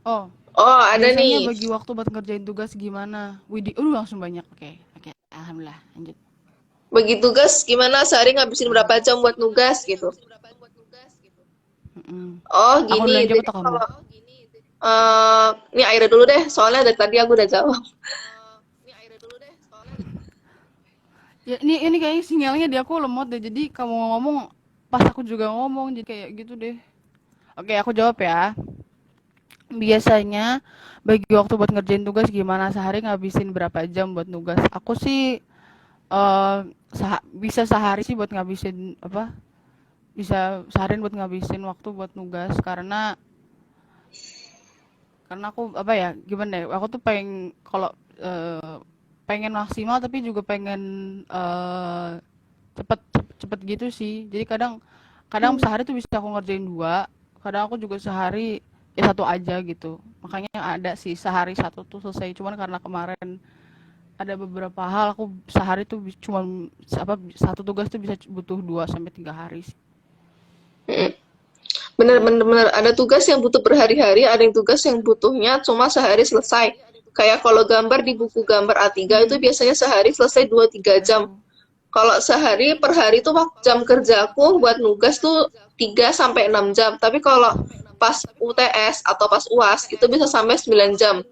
Oh, Oh, ada biasanya nih. bagi waktu buat ngerjain tugas gimana? Widih, langsung banyak. Oke, oke. Alhamdulillah, lanjut. Bagi tugas gimana sehari ngabisin berapa jam buat nugas gitu. Mm-mm. Oh, Aku dulu gini. yang jawab Jadi atau kamu? kalau ini Aira dulu deh, soalnya dari tadi aku udah jawab. Ya, ini kayaknya sinyalnya di aku lemot deh. Jadi kamu ngomong, pas aku juga ngomong, jadi kayak gitu deh. Oke, aku jawab ya. Biasanya bagi waktu buat ngerjain tugas gimana? Sehari ngabisin berapa jam buat nugas? Aku sih eh bisa sehari sih buat ngabisin apa? Bisa seharian buat ngabisin waktu buat nugas karena aku apa ya? Gimana ya? Aku tuh pengen kalau eh, pengen maksimal tapi juga pengen eh cepet cepet gitu sih. Jadi kadang kadang sehari tuh bisa aku ngerjain dua, kadang aku juga sehari ya satu aja gitu. Makanya ada sih sehari satu tuh selesai, cuman karena kemarin ada beberapa hal aku sehari tuh cuma apa satu tugas tuh bisa butuh 2 sampai 3 hari sih. Bener-bener ada tugas yang butuh berhari-hari, ada yang tugas yang butuhnya cuma sehari selesai. Kayak kalau gambar di buku gambar A3 itu biasanya sehari selesai 2-3 jam. Oh. Kalau sehari per hari tuh jam kerjaku buat nugas tuh 3 sampai 6 jam. Tapi kalau pas UTS atau pas UAS itu bisa sampai 9 jam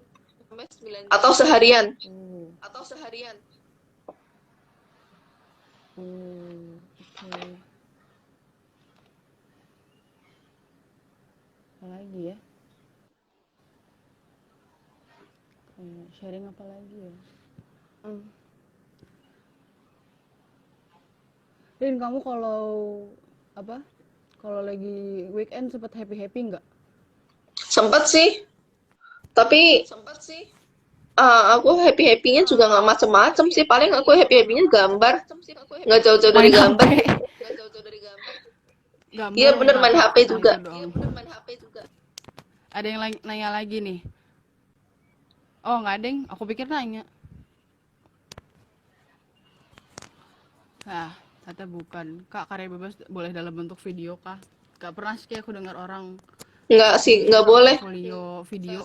atau seharian. Oh. Oh. Oke. Apa lagi ya? Sharing apa lagi ya? Hmm. Rin, kamu kalau apa? Kalau lagi weekend sempet happy nggak? Sempet sih, tapi aku happy-happynya juga nggak macem-macem sih. Paling aku happy-happynya gambar, nggak jauh-jauh dari Main gambar. HP. Iya Gambar main bener main HP. HP Nah, juga. itu dong. Ada yang nanya lagi nih. Oh, nggak ada yang. Aku pikir nanya. Nah, ternyata bukan. Kak, karya bebas boleh dalam bentuk video kah? Gak pernah sih aku dengar orang Nggak sih, nggak bikin boleh. portofolio video.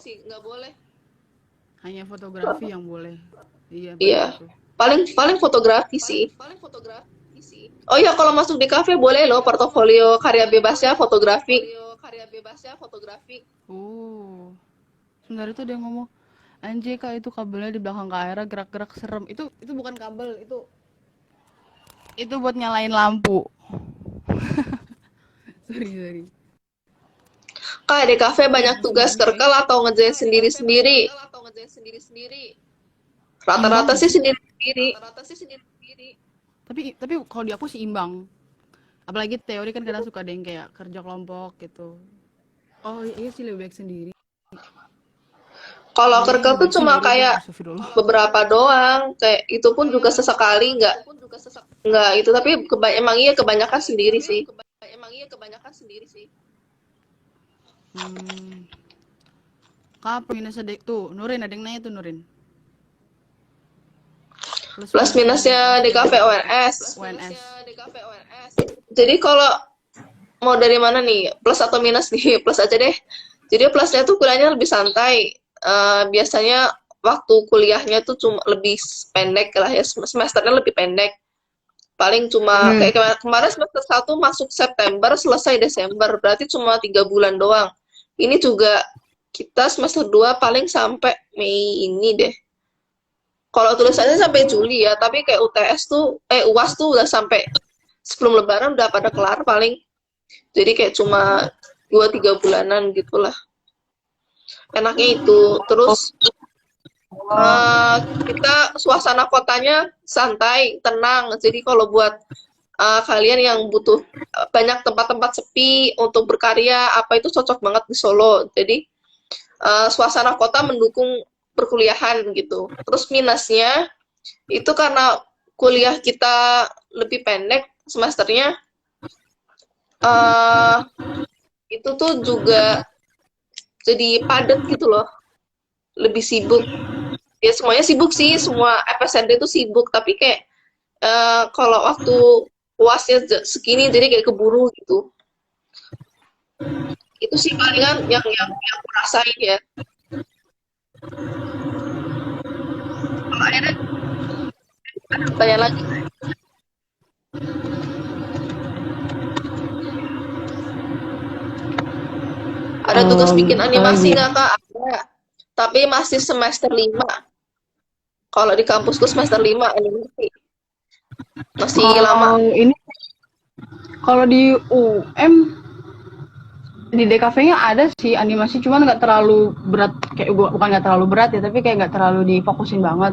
Hanya fotografi yang boleh. Iya, Iya, benar tuh. paling paling fotografi sih. Oh iya, kalau masuk di kafe boleh loh portofolio karya bebasnya fotografi. Oh, sebenarnya tuh dia ngomong, anjir kak itu kabelnya di belakang kamera gerak-gerak serem. Itu bukan kabel, itu buat nyalain lampu. Sorry. Kak, di kafe banyak tugas Sebenarnya kerkel atau ngerjain sendiri-sendiri. imbang Rata-rata gak sih sih? sendiri-sendiri. Tapi kalau di aku sih imbang. Apalagi teori kan kadang suka ada yang kayak kerja kelompok gitu. Oh iya sih lebih baik sendiri. Kalau Iya kerkel lebih tuh baik cuma sendiri deh. kayak Astagfirullah. beberapa doang, kayak itu pun juga sesekali nggak itu, tapi emang iya kebanyakan sendiri sih. Hmm. Kak minus sedek tuh. Nurin ada yang nanya tuh Nurin. Plus minusnya di kafe ONS. UNS. Jadi kalau mau dari mana nih? Plus atau minus nih? Plus aja deh. Jadi plusnya tuh kuliahnya lebih santai. Biasanya waktu kuliahnya tuh cuma lebih pendek lah ya, semesternya lebih pendek. Paling cuma kayak kemarin semester 1 masuk September, selesai Desember. Berarti cuma 3 bulan doang. Ini juga kita semester 2 paling sampai Mei ini deh. Kalau tulisannya sampai Juli ya, tapi kayak UTS tuh, UAS tuh udah sampai sebelum lebaran udah pada kelar paling. Jadi kayak cuma 2-3 bulanan gitulah. Enaknya itu. Terus kita suasana kotanya santai, tenang. Jadi kalau buat kalian yang butuh banyak tempat-tempat sepi untuk berkarya, apa itu cocok banget di Solo. Jadi suasana kota mendukung perkuliahan gitu. Terus minusnya itu karena kuliah kita lebih pendek semesternya, itu tuh juga jadi padat gitu loh, lebih sibuk. Ya semuanya sibuk sih, semua FSND itu sibuk, tapi kayak kalau waktu UASnya segini jadi kayak keburu gitu. Itu sih palingan yang aku rasain ya. Kalau ada tanya lagi, ada tugas bikin animasi nggak Kak? Ada. Tapi masih semester 5. Kalau di kampusku semester 5 animasi. Masih lama. Ini kalau di UM di DKV-nya ada sih animasi, cuman nggak terlalu berat, kayak bukan nggak terlalu berat ya, tapi kayak nggak terlalu difokusin banget.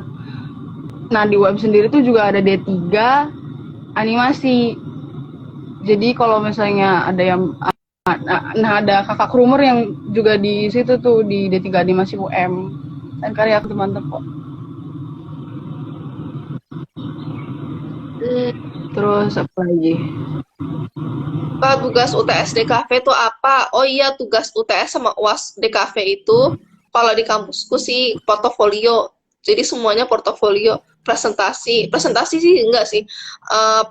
Nah di UM sendiri tuh juga ada D3 animasi. Jadi kalau misalnya ada yang ada kakak Krumer yang juga di situ tuh di D3 animasi UM, dan karya aku tuh mantep kok. Terus apa lagi? Pak, tugas UTS DKV itu apa? Oh iya, tugas UTS sama UAS DKV itu kalau di kampusku sih portofolio. Jadi semuanya portofolio, presentasi. Presentasi sih enggak sih.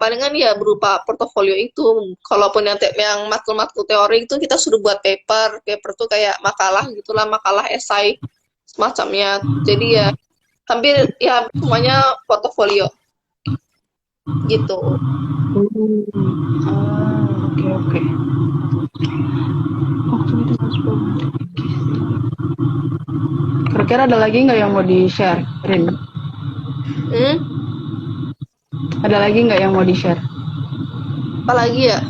Palingan ya berupa portofolio itu. Kalaupun yang matkul-matkul teori itu kita suruh buat paper. Paper tuh kayak makalah gitulah, makalah esai semacamnya. Jadi ya hampir ya semuanya portofolio. Gitu. Oke. Kira-kira ada lagi nggak yang mau di-share, Rin? Ada lagi nggak yang mau di-share? Apa lagi ya?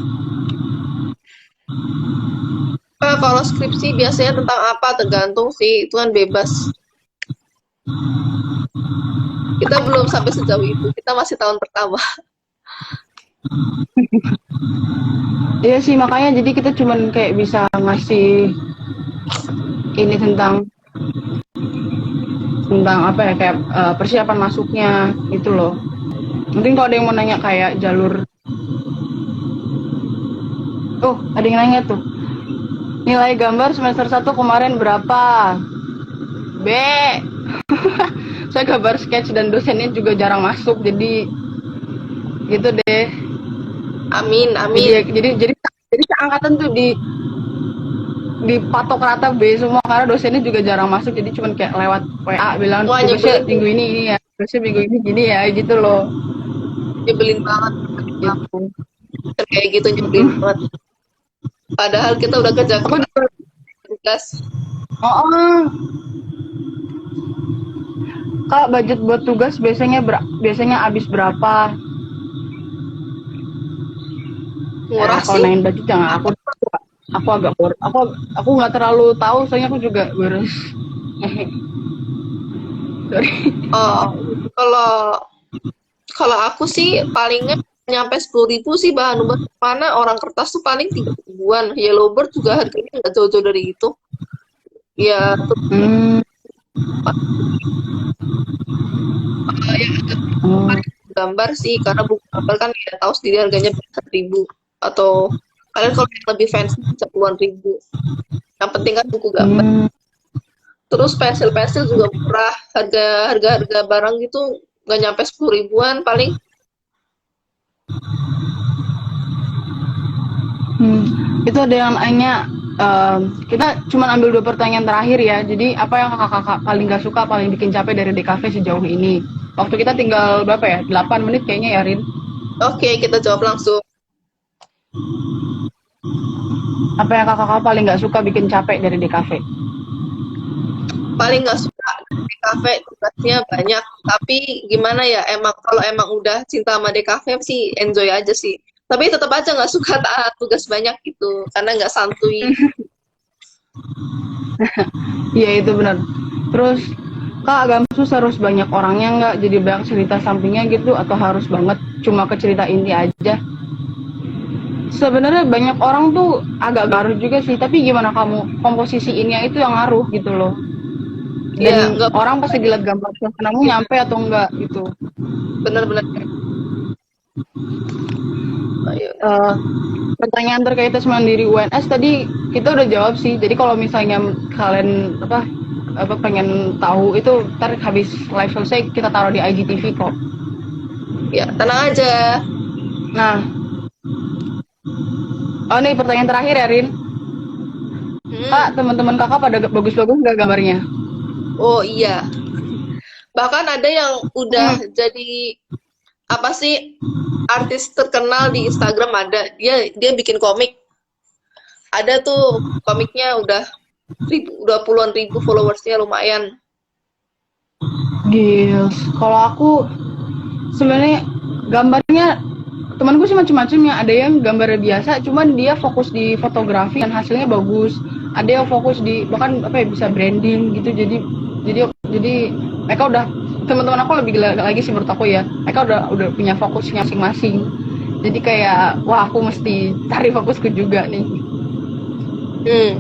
Kalau skripsi biasanya tentang apa? Tergantung sih, itu kan bebas. Kita belum sampai sejauh itu, kita masih tahun pertama. Iya sih, makanya jadi kita cuman kayak bisa ngasih ini tentang apa ya, kayak persiapan masuknya gitu loh. Mungkin kalau ada yang mau nanya kayak jalur, ada yang nanya tuh, nilai gambar semester 1 kemarin berapa? B. Saya gambar sketch dan dosennya juga jarang masuk, jadi gitu deh. Amin. Jadi seangkatan tuh dipatok rata B semua karena dosennya juga jarang masuk, jadi cuman kayak lewat WA bilang tugasnya minggu ini ya, tugasnya minggu ini gini ya, gitu loh. Nyebelin banget gitu. Kayak gitu nyebelin banget. Padahal kita udah kerja tugas. Kak, budget buat tugas biasanya habis berapa? Murah sih. Kalau nanyain budget jangan aku agak aku nggak terlalu tahu, soalnya aku juga baru. Sorry. Kalau aku sih palingnya nyampe 10.000 sih bahan mana orang kertas tuh paling 3.000-an. Yellowbird juga harganya nggak jauh-jauh dari itu. Ya. Gambar sih, karena buku gambar kan ya tahu sendiri harganya 1.000, atau kalian kalau yang lebih fancy bisa puluhan ribu. Yang penting kan buku gambar. Terus pensil juga murah, harga barang gitu nggak nyampe 10.000-an paling. Itu ada yang nanya, kita cuma ambil 2 pertanyaan terakhir ya. Jadi apa yang kakak paling gak suka, paling bikin capek dari DKV sejauh ini? Waktu kita tinggal berapa ya? 8 menit kayaknya ya, Rin? Oke, kita jawab langsung. Apa yang kakak paling gak suka bikin capek dari DKV? Paling gak suka DKV tugasnya banyak, tapi gimana ya, kalau emang udah cinta sama DKV sih enjoy aja sih. Tapi tetap aja nggak suka tugas banyak gitu, karena nggak santuy. Iya itu benar. Terus Kak, Gamsus harus banyak orangnya nggak? Jadi banyak cerita sampingnya gitu atau harus banget cuma ke cerita inti aja? Sebenarnya banyak orang tuh agak ngaruh juga sih, tapi gimana kamu komposisiinnya itu yang ngaruh gitu loh. Iya, Dan nggak orang pasti dilihat gambar suasanamu nyampe atau enggak gitu. benar-benar. Ayo. Eh, Pertanyaan terkait tes mandiri UNS tadi kita udah jawab sih. Jadi kalau misalnya kalian apa pengen tahu itu ntar habis live selesai kita taruh di IGTV kok. Ya, tenang aja. Nah, oh nih pertanyaan terakhir ya Rin. Kak, Hmm. teman-teman kakak pada bagus-bagus nggak gambarnya? Oh iya. Bahkan ada yang udah Hmm, jadi apa sih, artis terkenal di Instagram, ada. Dia bikin komik. Ada tuh komiknya udah puluhan ribu followersnya, lumayan. Gils. Kalau aku sebenarnya gambarnya temanku sih macam-macam ya. Ada yang gambarnya biasa, cuman dia fokus di fotografi dan hasilnya bagus. Ada yang fokus di bahkan apa ya bisa branding gitu. Jadi mereka udah teman-teman aku lebih gila lagi sih menurut aku ya. Mereka udah punya fokusnya masing-masing. Jadi kayak wah aku mesti cari fokusku juga nih. Hmm.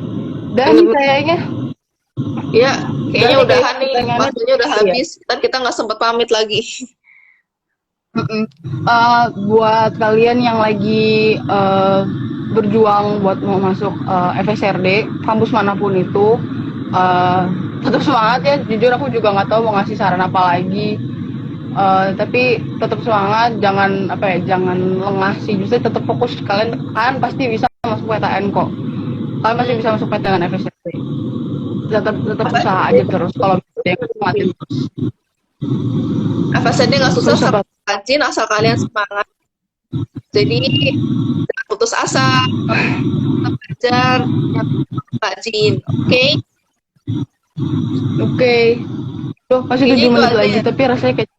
Dan Bener-bener. kayaknya Ya, kayaknya dari kayak udahan nih. pertanyaannya Waktunya udah iya. habis. Ntar kita nggak sempat pamit lagi. Buat kalian yang lagi berjuang buat mau masuk FSRD, kampus manapun itu, eh, tetap semangat ya. Jujur aku juga nggak tahu mau ngasih saran apa lagi. Tapi tetap semangat, jangan apa ya, jangan lengah sih. Justru tetap fokus. Kalian pasti bisa masuk PTN kok. Kalian pasti bisa masuk PTN FSRD. Tetap Apa? usaha aja terus. Kalau ada yang semangatin terus. FSD nggak susah, Terus sama apa? rajin asal kalian semangat. Jadi jangan putus asa, tetap belajar, rajin. Oke? Oke. Tuh masih Kayaknya 7 itu menit aja lagi, ya. tapi rasanya kayak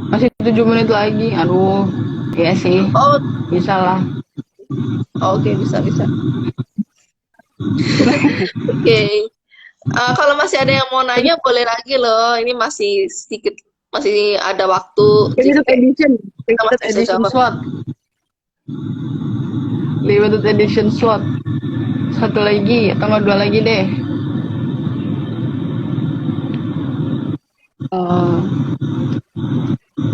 masih 7 menit lagi. Aduh, iya sih. Oh, Bisa lah. oke, bisa bisa. Oke. Kalau masih ada yang mau nanya boleh lagi loh. Ini masih sedikit, masih ada waktu. Jadi Limited edition. kita Limited masih bisa edition jawab. slot. Limited edition slot. Satu lagi atau nggak dua lagi deh. Eh,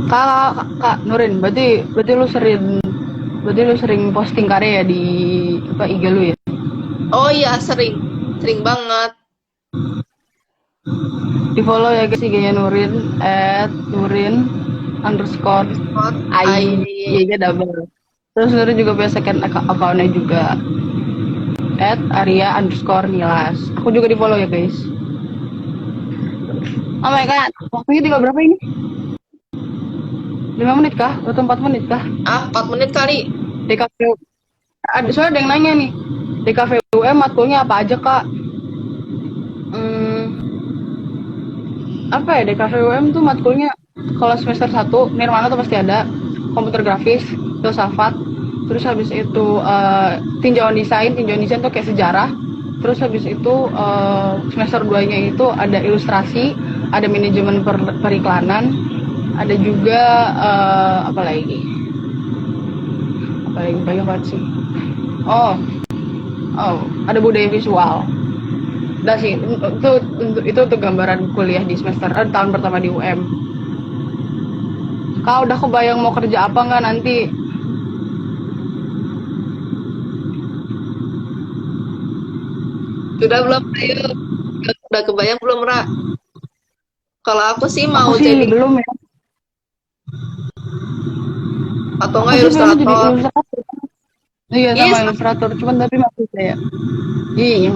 Kak Nurin, berarti lu sering posting karya ya di apa IG lu ya? Oh iya, sering. Sering banget. Di follow ya guys IG-nya Nurin @nurin underscore Spot. ai y nya double. Terus Nurin juga punya second account-nya juga @aria_nilas. Aku juga di follow ya guys. Oh my god, waktunya tinggal berapa ini? 5 menit kah? Atau 4 menit kah? 4 menit kali. DKV, soalnya ada yang nanya nih, DKVUM matkulnya apa aja kak? Hmm, apa ya DKVUM tuh matkulnya kalau semester 1 Nirmana tuh pasti ada komputer grafis, filsafat, terus habis itu tinjauan desain tuh kayak sejarah, terus habis itu semester 2 nya itu ada ilustrasi, ada manajemen periklanan, ada juga apa lagi banyak banget sih. Oh, ada budaya visual. Udah sih, itu untuk gambaran kuliah di semester tahun pertama di UM. Kau udah kebayang mau kerja apa nggak nanti? Sudah belum? Ayo. Udah kebayang belum, Ra? Kalau aku sih Aku mau sih jadi, belum ya. atau Aku enggak sih pengen jadi ilustrator. ilustrator. Iya Yes. sama ilustrator, cuman tapi masih kayak iya.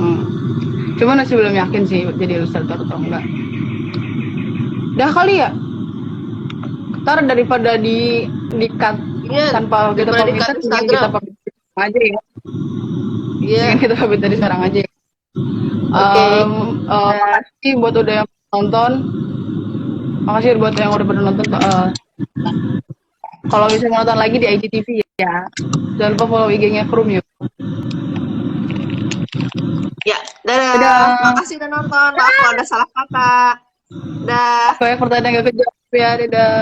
Cuman masih belum yakin sih jadi ilustrator atau enggak. Dah kali ya. Ntar daripada di cut Iya, tanpa kita daripada di pamitan, mending kita Instagram. pamit aja ya. Iya. Mending kita pamit dari sekarang aja. Oke. Makasih buat udah yang nonton. Makasih buat yang udah pada nonton. Kalau bisa nonton lagi di IGTV ya. Jangan lupa follow IG-nya Krum yuk. Ya, dadah. Dadah. Makasih udah nonton. Maaf kalau ada salah kata. Dah. Banyak pertanyaan gak kejawab ya. Dadah.